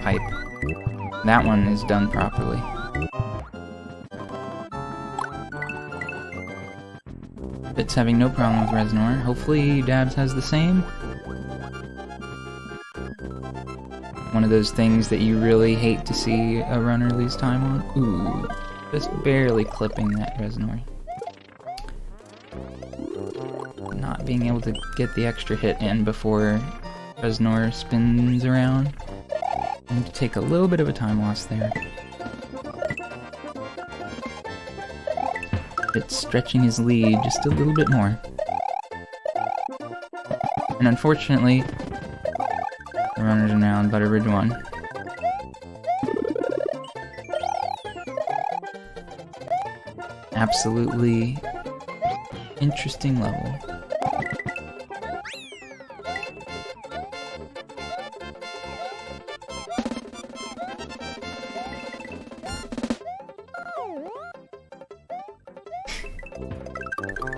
type. That one is done properly. It's having no problem with Reznor. Hopefully Dabs has the same. One of those things that you really hate to see a runner lose time on. Ooh, just barely clipping that Reznor. Not being able to get the extra hit in before Reznor spins around. Need to take a little bit of a time loss there. It's stretching his lead just a little bit more. And unfortunately, the runners are now on Butterbridge 1. Absolutely interesting level.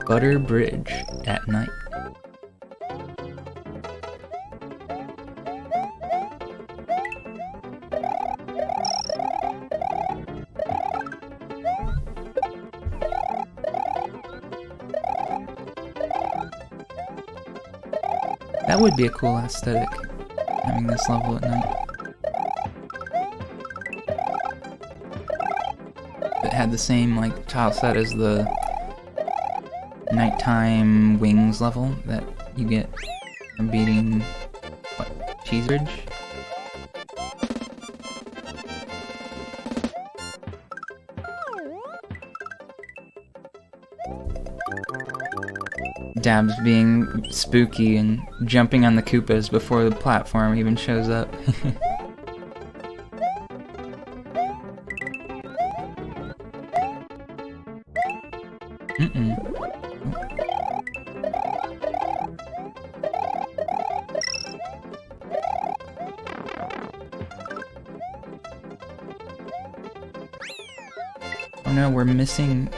Butterbridge at night. That would be a cool aesthetic, having this level at night. It had the same like tile set as the nighttime wings level that you get from beating Cheese Ridge. Dabs being spooky and jumping on the Koopas before the platform even shows up. Oh no, we're missing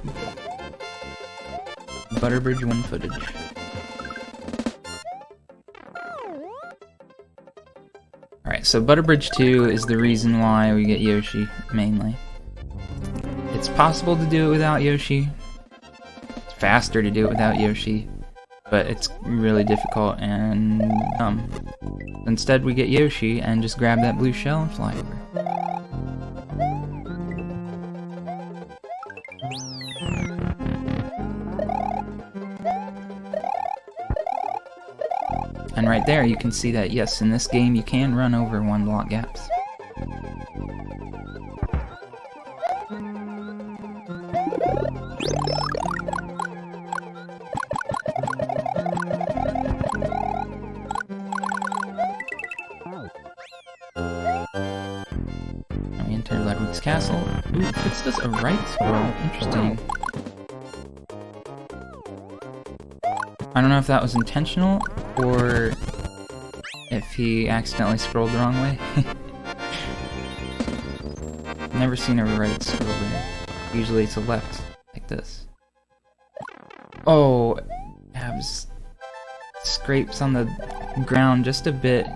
Butterbridge 1 footage. Alright, so Butterbridge 2 is the reason why we get Yoshi, mainly. It's possible to do it without Yoshi. It's faster to do it without Yoshi, but it's really difficult and dumb. Instead we get Yoshi and just grab that blue shell and fly over. And right there you can see that yes, in this game you can run over 1 block gaps. And we enter Ludwig's castle. Ooh, this does a right scroll. Interesting. I don't know if that was intentional, or if he accidentally scrolled the wrong way. Never seen a right scroll there. Usually it's a left, like this. Oh, Abs scrapes on the ground just a bit,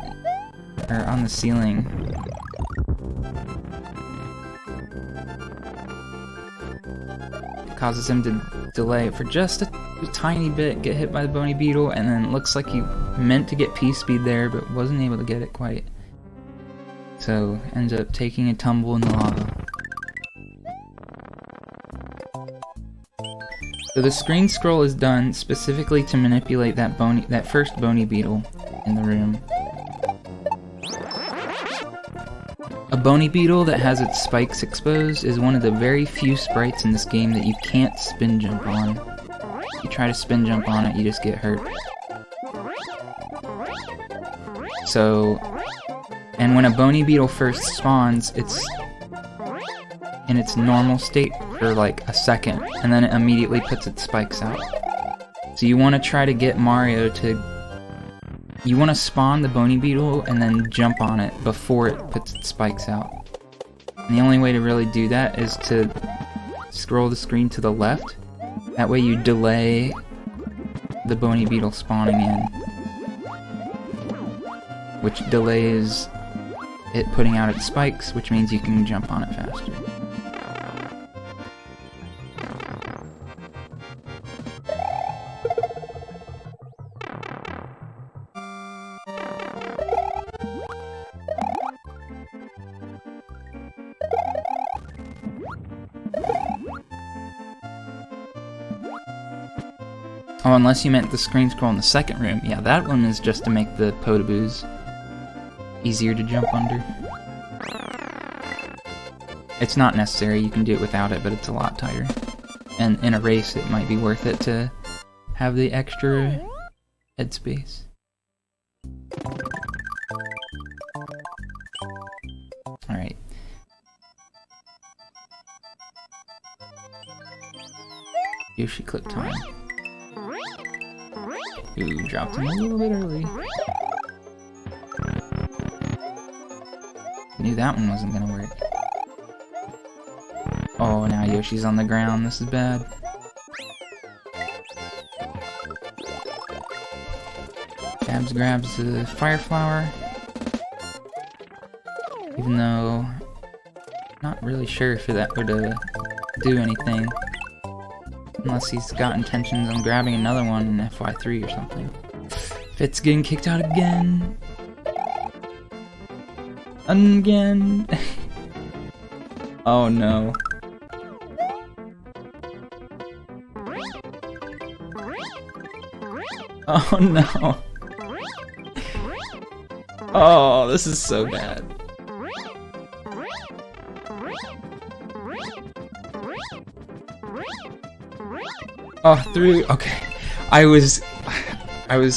or on the ceiling. It causes him to delay for just a tiny bit, get hit by the bony beetle, and then it looks like he meant to get P-speed there, but wasn't able to get it quite. So, ends up taking a tumble in the lava. So the screen scroll is done specifically to manipulate that first bony beetle in the room. A bony beetle that has its spikes exposed is one of the very few sprites in this game that you can't spin jump on. If you try to spin jump on it, you just get hurt. So, and when a bony beetle first spawns, it's in its normal state for like a second, and then it immediately puts its spikes out. So you want to try to get Mario to... You want to spawn the bony beetle and then jump on it before it puts its spikes out. And the only way to really do that is to scroll the screen to the left. That way you delay the bony beetle spawning in, which delays it putting out its spikes, which means you can jump on it faster. Oh, unless you meant the screen scroll in the second room. Yeah, that one is just to make the potaboos easier to jump under. It's not necessary, you can do it without it, but it's a lot tighter. And in a race, it might be worth it to have the extra headspace. Alright. Yoshi clip time. Ooh, dropped him a little bit early. Knew that one wasn't gonna work. Oh, now Yoshi's on the ground. This is bad. Dabs grabs the fire flower. Even though, not really sure if that would do anything. Unless he's got intentions on grabbing another one in FY3 or something. Fit's getting kicked out again. Again. Oh no. Oh no. Oh, this is so bad. Oh, through. Okay, I was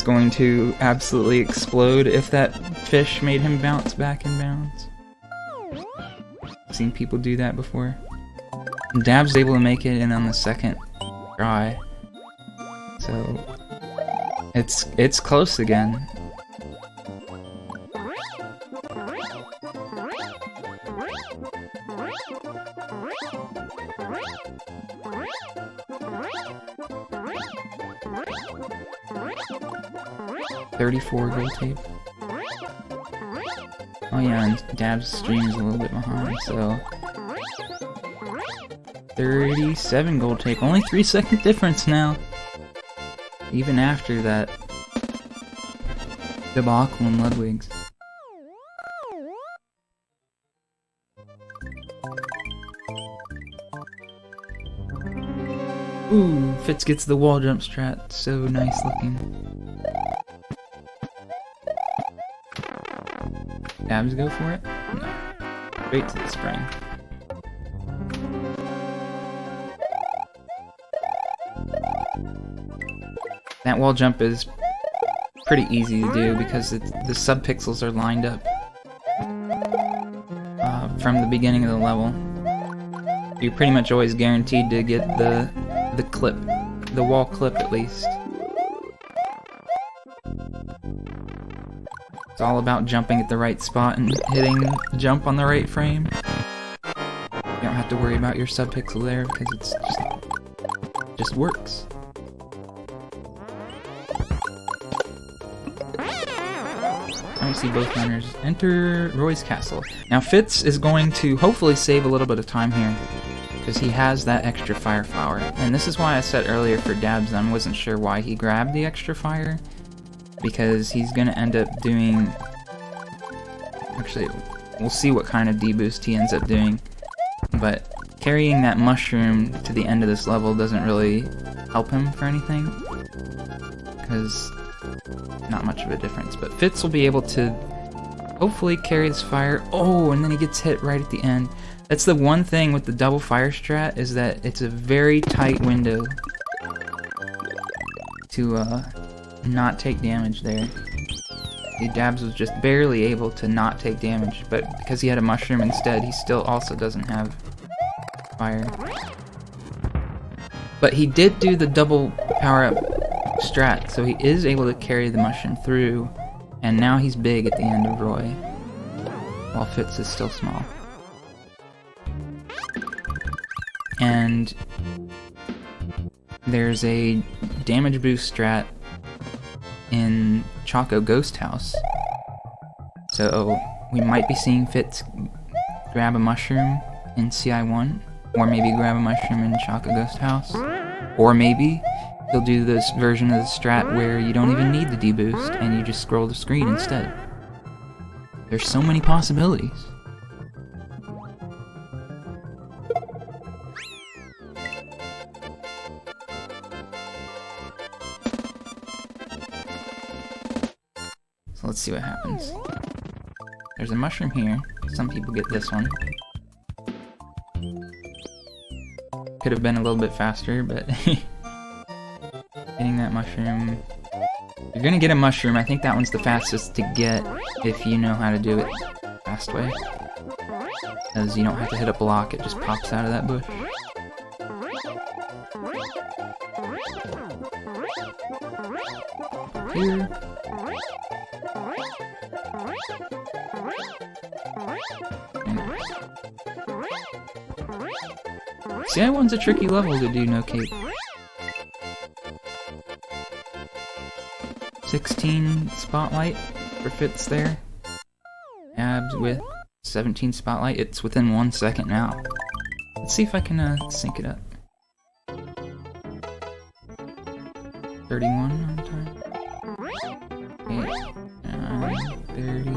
going to absolutely explode if that fish made him bounce back in bounds. I've seen people do that before. And Dab's able to make it in on the second try, so it's close again. $34 gold tape. Oh yeah, and Dab's stream is a little bit behind, so 37 gold tape. Only 3-second difference now. Even after that debacle in Ludwig's. Ooh, Fitz gets the wall jump strat. So nice looking. Dabs go for it? No. Straight to the spring. That wall jump is pretty easy to do because the subpixels are lined up from the beginning of the level. You're pretty much always guaranteed to get the clip, the wall clip at least. It's all about jumping at the right spot and hitting jump on the right frame. You don't have to worry about your subpixel there because it's just works. I see both runners enter Roy's castle. Now Fitz is going to hopefully save a little bit of time here because he has that extra fire flower. And this is why I said earlier for Dabs I wasn't sure why he grabbed the extra fire. Because he's gonna end up doing... Actually, we'll see what kind of deboost he ends up doing. But carrying that mushroom to the end of this level doesn't really help him for anything. Because not much of a difference. But Fitz will be able to hopefully carry this fire. Oh, and then he gets hit right at the end. That's the one thing with the double fire strat, is that it's a very tight window to not take damage there. The Dabs was just barely able to not take damage, but because he had a mushroom instead, he still also doesn't have fire. But he did do the double power-up strat, so he is able to carry the mushroom through, and now he's big at the end of Roy, while Fitz is still small. And there's a damage boost strat in Choco Ghost House. So we might be seeing Fitz grab a mushroom in CI1, or maybe grab a mushroom in Chaka Ghost House, or maybe he'll do this version of the strat where you don't even need the D-boost and you just scroll the screen instead. There's so many possibilities. So let's see what happens. There's a mushroom here. Some people get this one. Could have been a little bit faster, but getting that mushroom. You're gonna get a mushroom. I think that one's the fastest to get if you know how to do it the fast way. Because you don't have to hit a block, it just pops out of that bush. Here. See, that one's a tricky level to do no cape. 16 spotlight for Fitz there. Abs with 17 spotlight. It's within 1 second now. Let's see if I can sync it up. 31 on time. 30.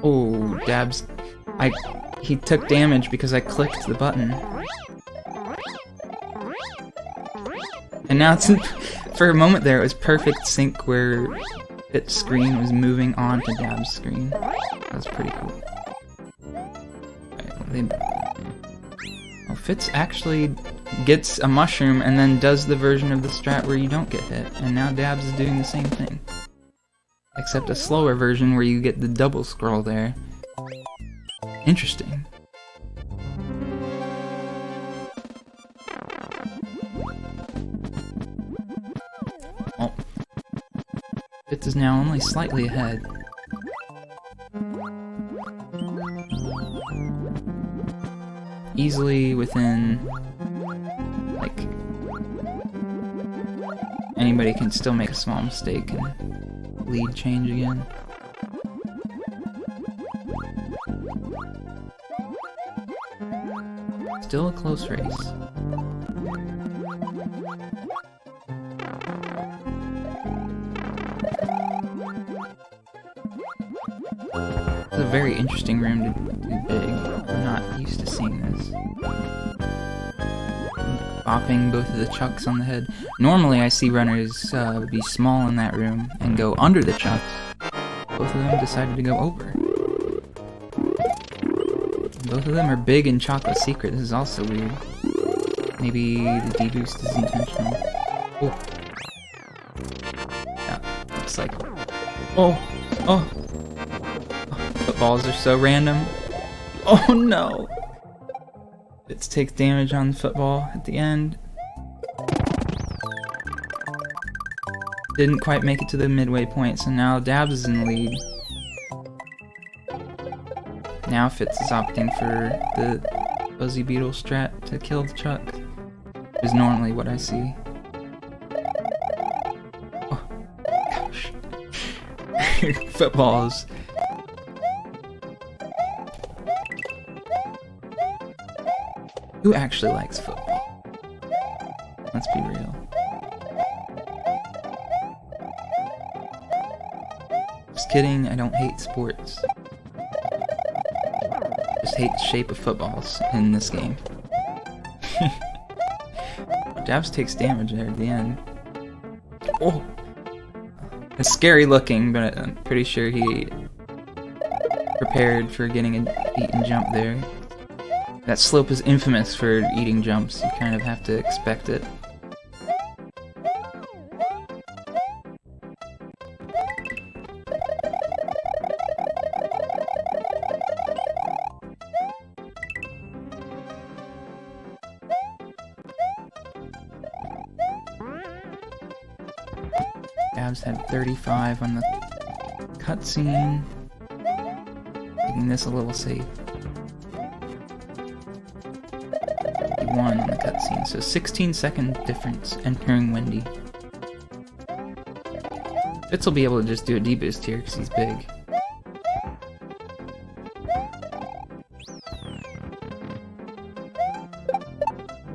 Oh, Dabs. He took damage because I clicked the button. And now it's for a moment there it was perfect sync where Fit's screen was moving on to Dab's screen. That was pretty cool. Well, Fitz actually gets a mushroom and then does the version of the strat where you don't get hit, and now Dabs is doing the same thing. Except a slower version where you get the double scroll there. Interesting. Oh. Fitz is now only slightly ahead. Easily within, like, anybody can still make a small mistake and lead change again. Still a close race. It's a very interesting room to do big. I'm not used to seeing this. Bopping both of the chucks on the head. Normally I see runners be small in that room and go under the chucks. Both of them decided to go over. Both of them are big in Chocolate Secret. This is also weird. Maybe the D-boost is intentional. Oh. Yeah, looks like... Oh! Oh! Footballs are so random. Oh no! Fitz takes damage on the football at the end. Didn't quite make it to the midway point, so now Dabs is in the lead. Now Fitz is opting for the Fuzzy Beetle strat to kill the Chuck, which is normally what I see. Oh, gosh. Footballs. Who actually likes football? Let's be real. Just kidding, I don't hate sports. Just hate the shape of footballs in this game. Dabs takes damage there at the end. Oh! It's scary looking, but I'm pretty sure he prepared for getting an eat and jump there. That slope is infamous for eating jumps. You kind of have to expect it. Dabs had 35 on the cutscene, making this a little safe. 51 on the cutscene, so 16-second difference entering Wendy. Fitz will be able to just do a D-boost here because he's big.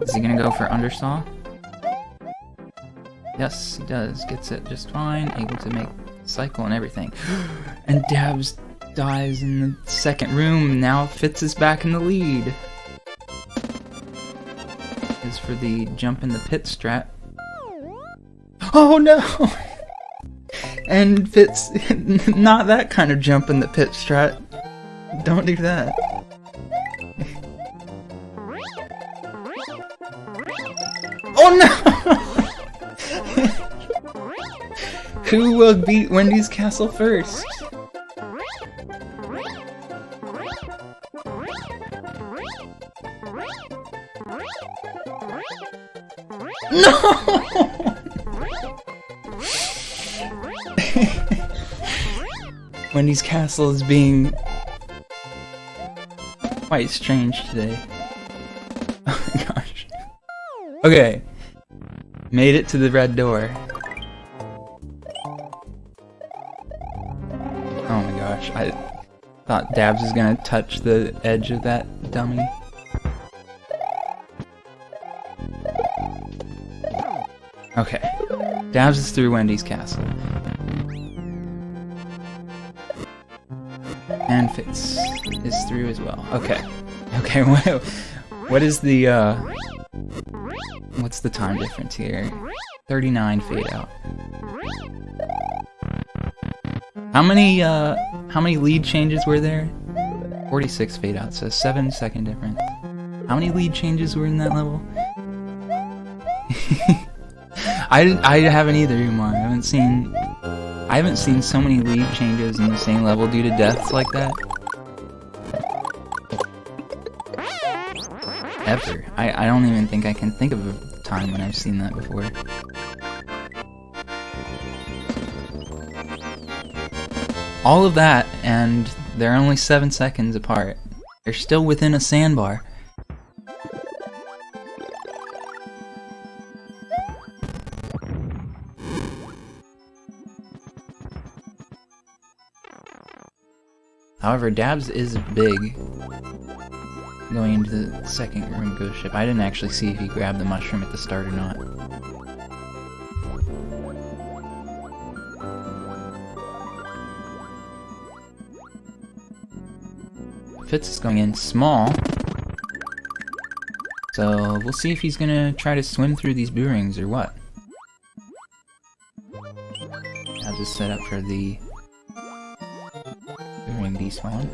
Is he gonna go for undersaw? Yes, he does. Gets it just fine. Able to make cycle and everything. And Dabs dies in the second room. Now Fitz is back in the lead. Is for the jump in the pit strat. Oh no! And Fitz, not that kind of jump in the pit strat. Don't do that. Oh no! Who will beat Wendy's Castle first? No! Wendy's Castle is being quite strange today. Oh my gosh. Okay. Made it to the red door. Oh my gosh. I thought Dabs was gonna touch the edge of that dummy. Okay. Dabs is through Wendy's Castle. And Fitz is through as well. Okay. Okay, what is the, what's the time difference here? 39 fade out. How many lead changes were there? 46 fade out, so 7-second difference. How many lead changes were in that level? I haven't either, Umar. I haven't seen so many lead changes in the same level due to deaths like that. Ever. I don't even think I can think of a time when I've seen that before. All of that, and they're only 7 seconds apart. They're still within a sandbar. However, Dabs is big going into the second room ghost ship. I didn't actually see if he grabbed the mushroom at the start or not. Fitz is going in small. So we'll see if he's gonna try to swim through these boo rings or what. I'll just set up for the ring despawn.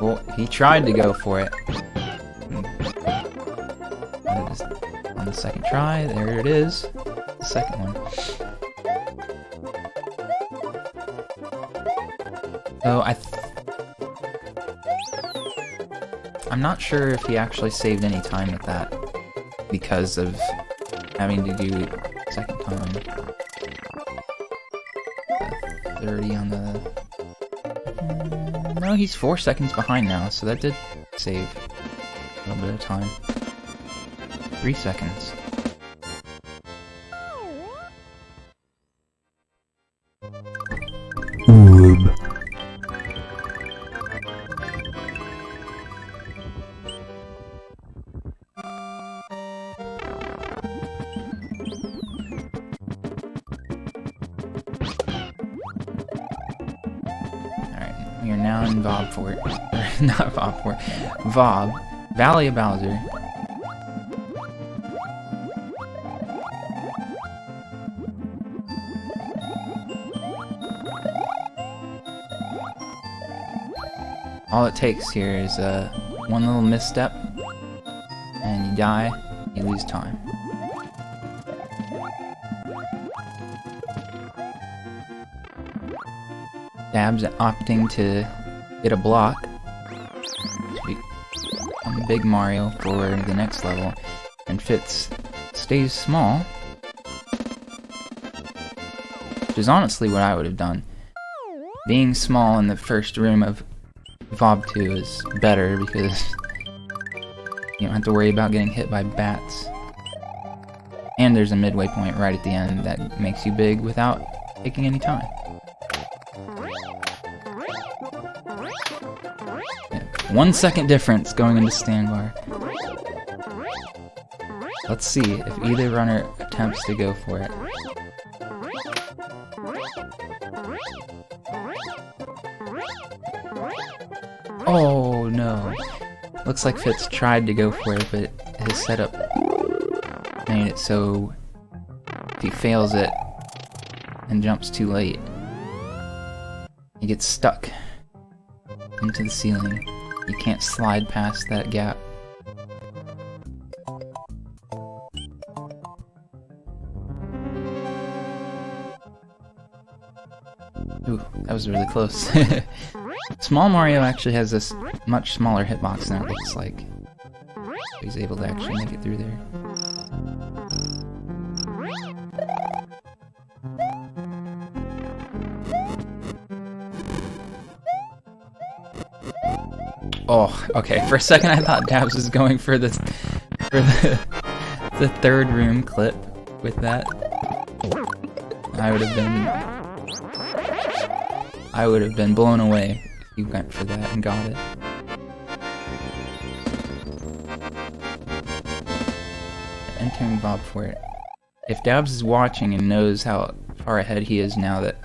Well, he tried to go for it. On the second try, there it is. The second one. So I'm not sure if he actually saved any time with that because of having to do it second time. 30 on the... No, he's 4 seconds behind now, so that did save a little bit of time. 3 seconds. We are now in Vobfort. Not Vobfort. Vob. Valley of Bowser. All it takes here is one little misstep, and you die, you lose time. Dabs opting to get a block to become Big Mario for the next level, and Fitz stays small, which is honestly what I would have done. Being small in the first room of Vob 2 is better because you don't have to worry about getting hit by bats. And there's a midway point right at the end that makes you big without taking any time. 1 second difference going into stand bar. Let's see if either runner attempts to go for it. Oh no. Looks like Fitz tried to go for it, but his setup made it so if he fails it and jumps too late, he gets stuck into the ceiling. You can't slide past that gap. Ooh, that was really close. Small Mario actually has this much smaller hitbox than it looks like. He's able to actually make it through there. Oh, okay. For a second I thought Dabs was going for the third room clip with that. I would have been blown away if he went for that and got it. Entering Bob for it. If Dabs is watching and knows how far ahead he is now, that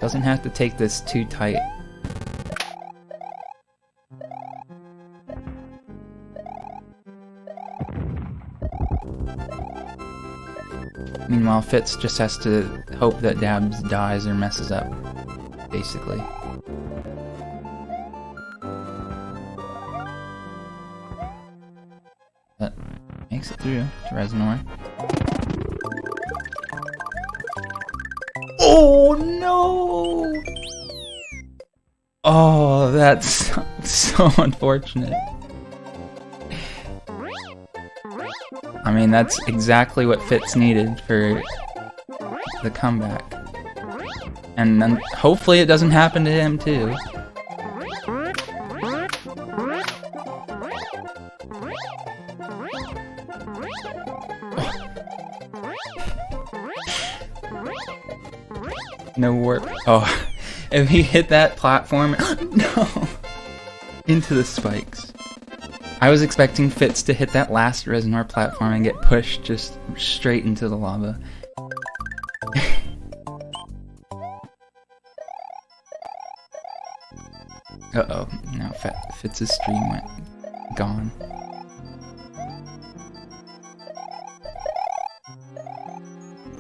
doesn't have to take this too tight. Meanwhile, Fitz just has to hope that Dabs dies or messes up, basically. But makes it through to Reznor. Oh no! Oh, that's so unfortunate. I mean, that's exactly what Fitz needed for the comeback. And then hopefully it doesn't happen to him too. No warp. Oh, if he hit that platform, no! Into the spikes. I was expecting Fitz to hit that last Reznor platform and get pushed just straight into the lava. Uh-oh, now Fitz's stream went gone.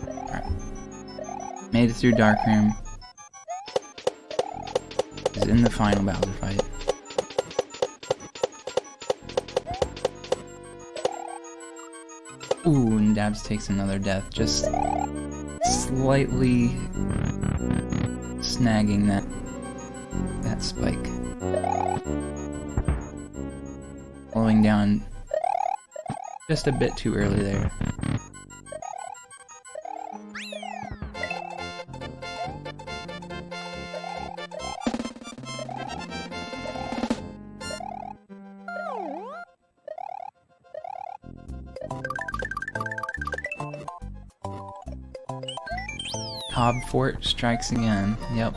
Alright. Made it through Dark Room. Is in the final Bowser fight. Ooh, and Dabs takes another death, just slightly snagging that spike. Falling down just a bit too early there. Hob Fort strikes again. Yep.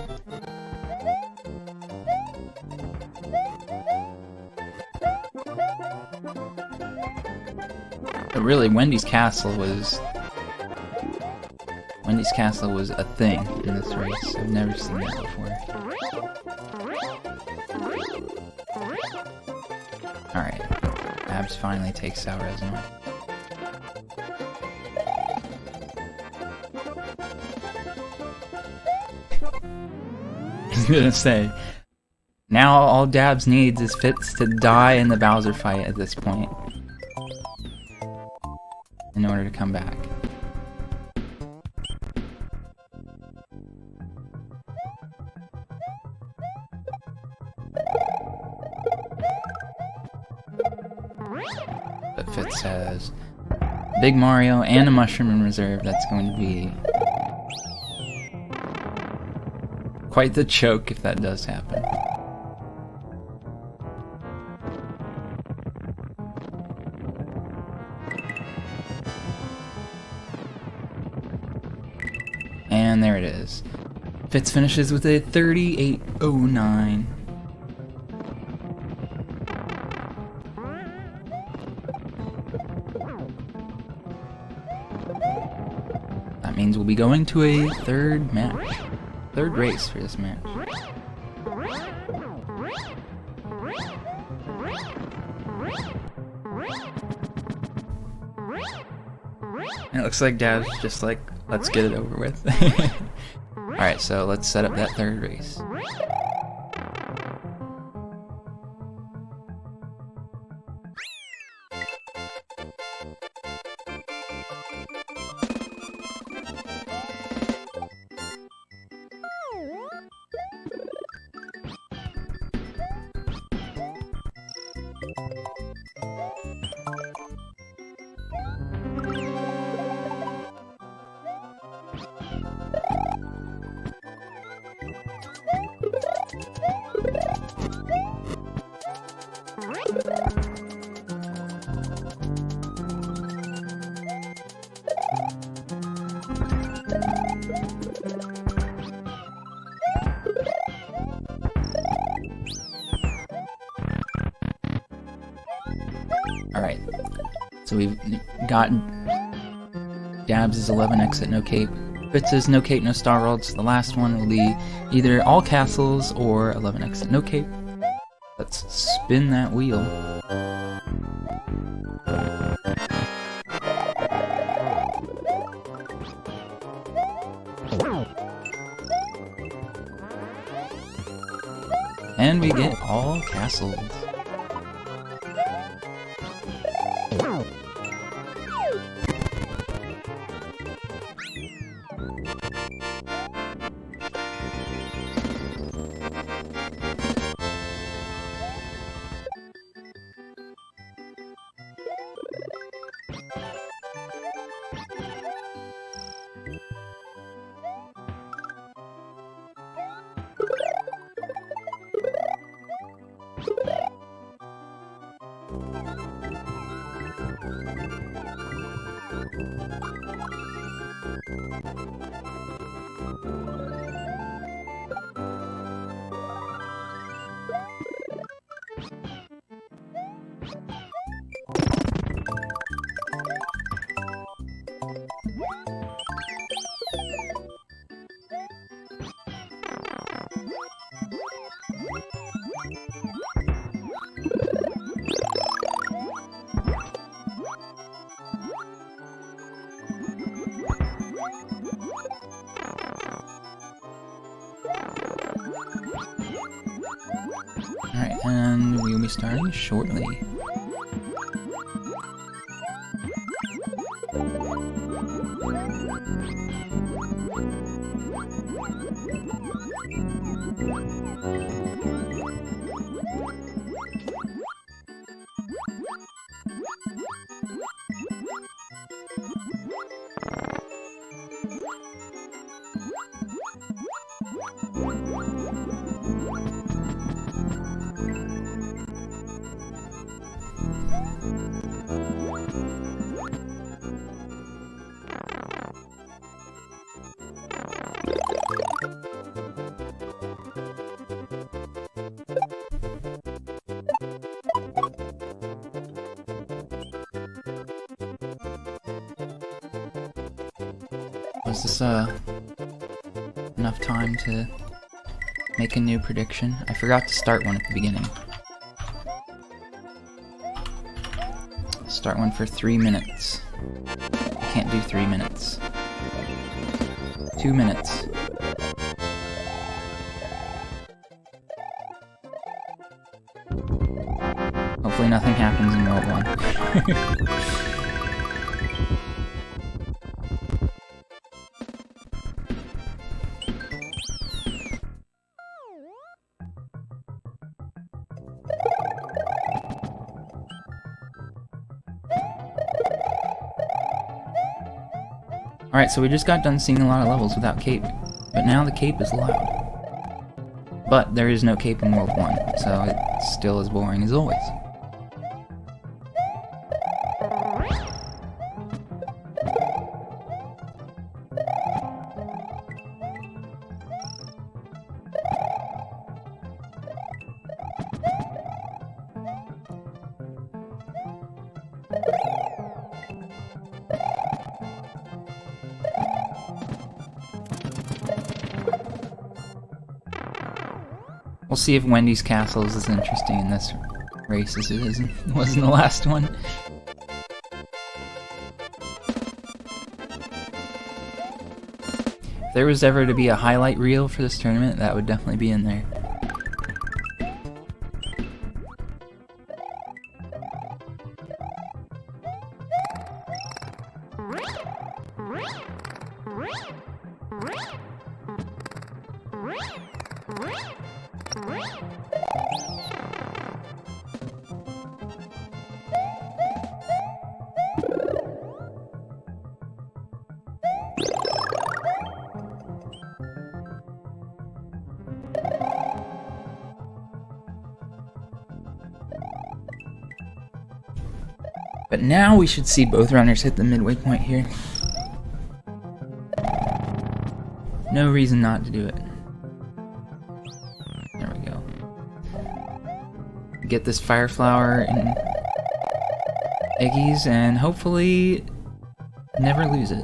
But really, Wendy's Castle was a thing in this race. I've never seen that before. Alright. Abs finally takes out Reznor. I was gonna say, now all Dabs needs is Fitz to die in the Bowser fight at this point in order to come back. But Fitz has Big Mario and a mushroom in reserve. That's going to be quite the choke if that does happen. And there it is. Fitz finishes with a 38.09. means we'll be going to a third match. Third race for this match. And it looks like Dad's just like, let's get it over with. Alright, so let's set up that third race. Alright, so we've got Dabs' 11 exit, no cape. Fritz's no cape, no star worlds. The last one will be either all castles or 11 exit, no cape. Let's spin that wheel. And we get all castles. Alright, and we'll be starting shortly. Was this enough time to make a new prediction? I forgot to start one at the beginning. Start one for 3 minutes. I can't do 3 minutes. 2 minutes. Hopefully nothing happens in World 1. Alright, so we just got done seeing a lot of levels without cape, but now the cape is allowed. But there is no cape in World 1, so it's still as boring as always. We'll see if Wendy's Castle is as interesting in this race as it was in the last one. If there was ever to be a highlight reel for this tournament, that would definitely be in there. But now we should see both runners hit the midway point here. No reason not to do it. There we go. Get this fire flower and eggies and hopefully never lose it.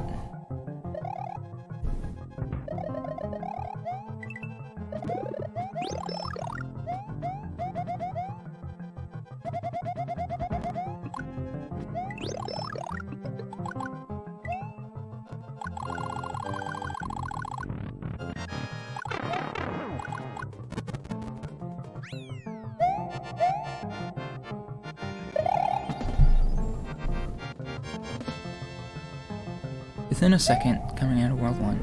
Within a second, coming out of World 1.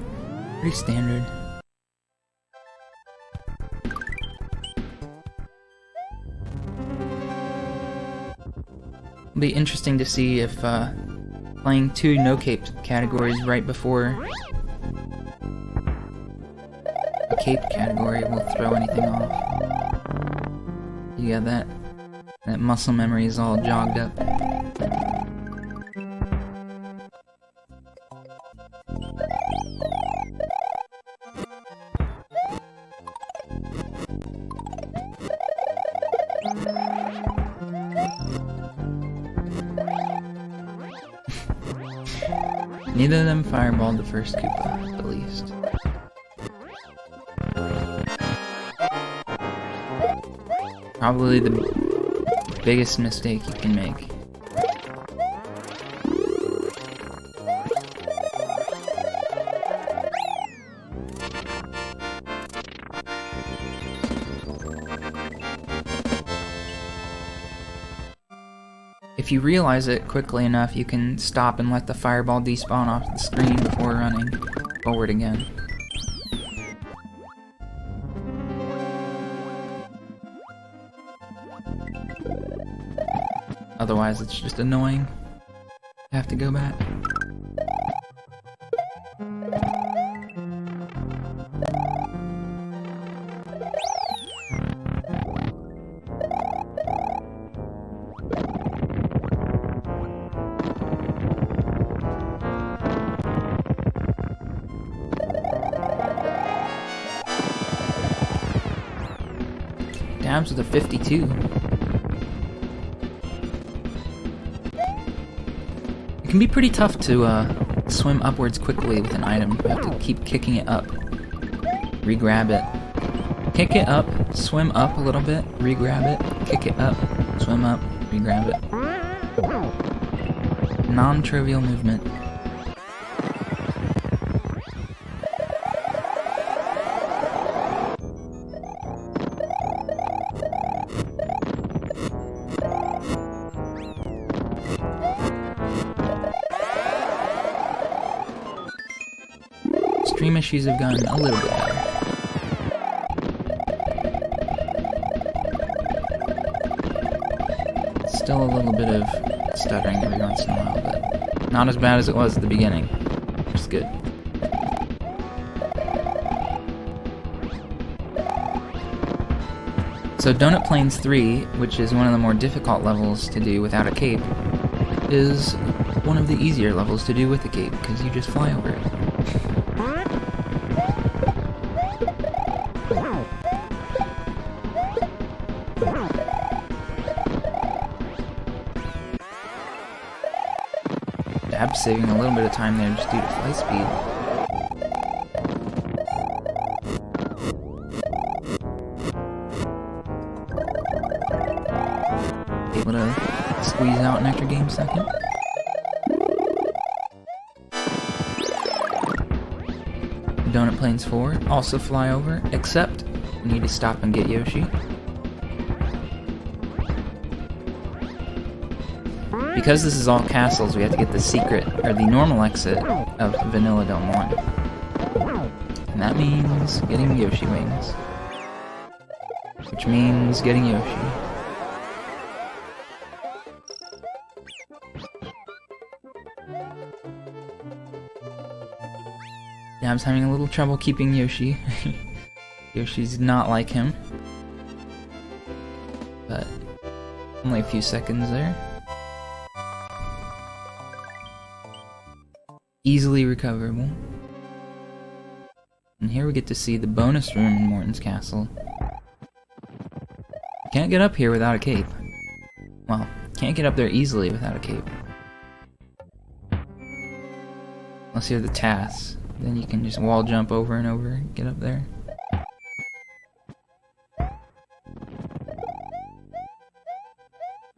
Pretty standard. It'll be interesting to see if playing two no-cape categories right before a cape category will throw anything off. Yeah, that muscle memory is all jogged up. Neither of them fireballed the first Koopa, at least. Probably the biggest mistake you can make. If you realize it quickly enough, you can stop and let the fireball despawn off the screen before running forward again. Otherwise, it's just annoying. You have to go back. Dabs with a 52. It can be pretty tough to swim upwards quickly with an item. You have to keep kicking it up. Re-grab it. Kick it up, swim up a little bit, re-grab it, kick it up, swim up, re-grab it. Non-trivial movement. Stream issues have gotten a little bit better. Still a little bit of stuttering every once in a while, but not as bad as it was at the beginning, which is good. So Donut Plains 3, which is one of the more difficult levels to do without a cape, is one of the easier levels to do with a cape, because you just fly over it. Dab's saving a little bit of time there just due to flight speed. able to squeeze out an extra game second. Donut Plains 4 also fly over, except we need to stop and get Yoshi. Because this is all castles, we have to get the secret, or the normal exit of Vanilla Dome 1. And that means getting Yoshi wings. Which means getting Yoshi. Dab's having a little trouble keeping Yoshi. Yoshi's not like him. But only a few seconds there. Easily recoverable. And here we get to see the bonus room in Morton's Castle. Can't get up here without a cape. Well, can't get up there easily without a cape. Unless you have the TAS. Then you can just wall jump over and over and get up there.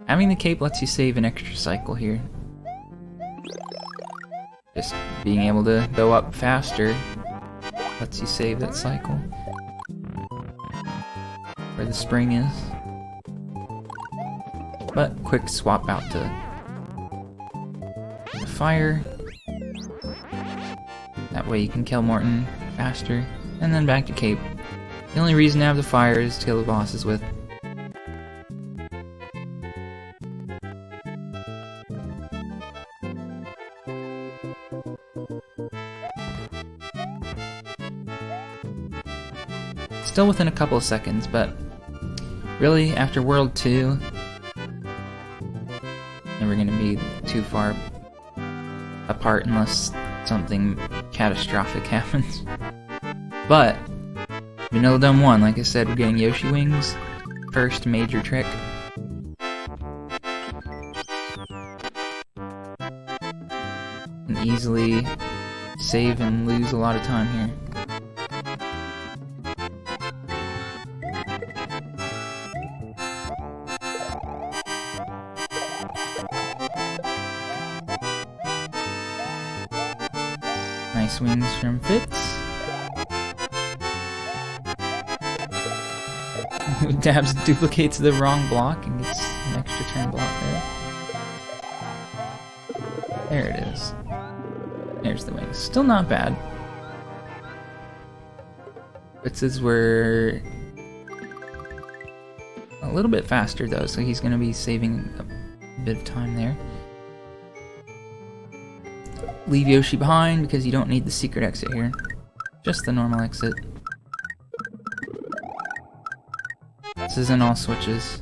Having the cape lets you save an extra cycle here. Just being able to go up faster lets you save that cycle. Where the spring is. But quick swap out to the fire. That way you can kill Morton faster. And then back to cape. The only reason to have the fire is to kill the bosses with. Still within a couple of seconds, but really after World 2, never gonna be too far apart unless something catastrophic happens. But Vanilla Dome 1, like I said, we're getting Yoshi wings. First major trick. And easily save and lose a lot of time here. Nice wings from Fitz. Dabs duplicates the wrong block and gets an extra turn block there. There it is. There's the wings. Still not bad. Fitz's were a little bit faster though, so he's going to be saving a bit of time there. Leave Yoshi behind because you don't need the secret exit here. Just the normal exit. This isn't all switches.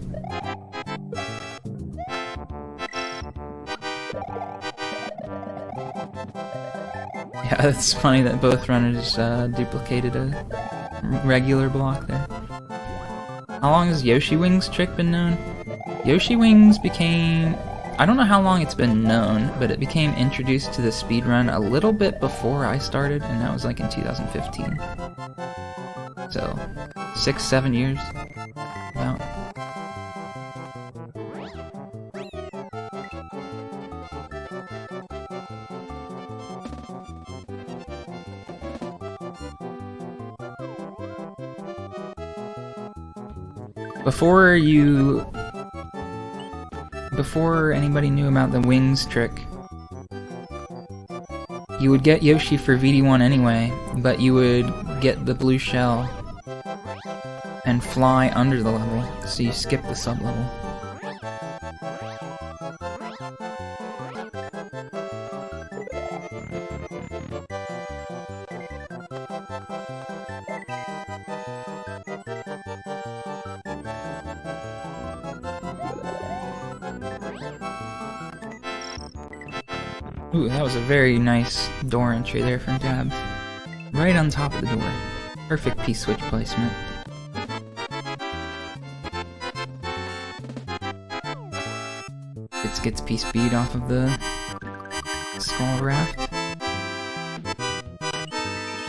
Yeah, it's funny that both runners duplicated a regular block there. How long has Yoshi Wings trick been known? Yoshi Wings became... I don't know how long it's been known, but it became introduced to the speedrun a little bit before I started, and that was like in 2015. So, 6-7 years. About. Before anybody knew about the wings trick, you would get Yoshi for VD1 anyway, but you would get the blue shell and fly under the level, so you skip the sub-level. Ooh, that was a very nice door entry there from Dabs. Right on top of the door. Perfect P-switch placement. It gets P-speed off of the skull raft.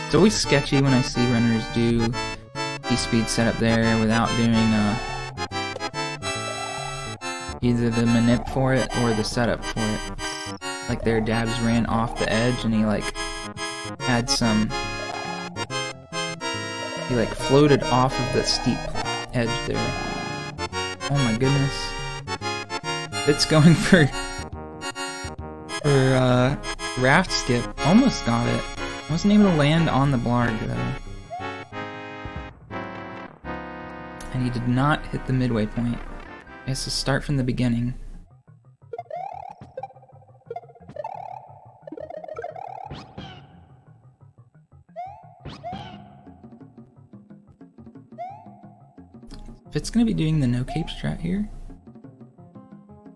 It's always sketchy when I see runners do P-speed setup there without doing Either the manip for it or the setup for it. Like their dabs ran off the edge and he like had some... He like floated off of the steep edge there. Oh my goodness. It's going for raft skip. Almost got it. Wasn't able to land on the blarg though. And he did not hit the midway point. He has to start from the beginning. If it's gonna be doing the no cape strat here.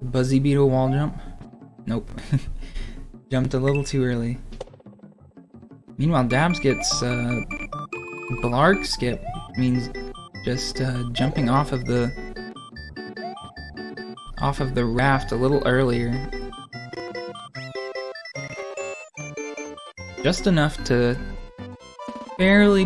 Buzzy beetle wall jump. Nope. Jumped a little too early. Meanwhile, Dabs gets blarg skip, means just jumping off of the raft a little earlier. Just enough to barely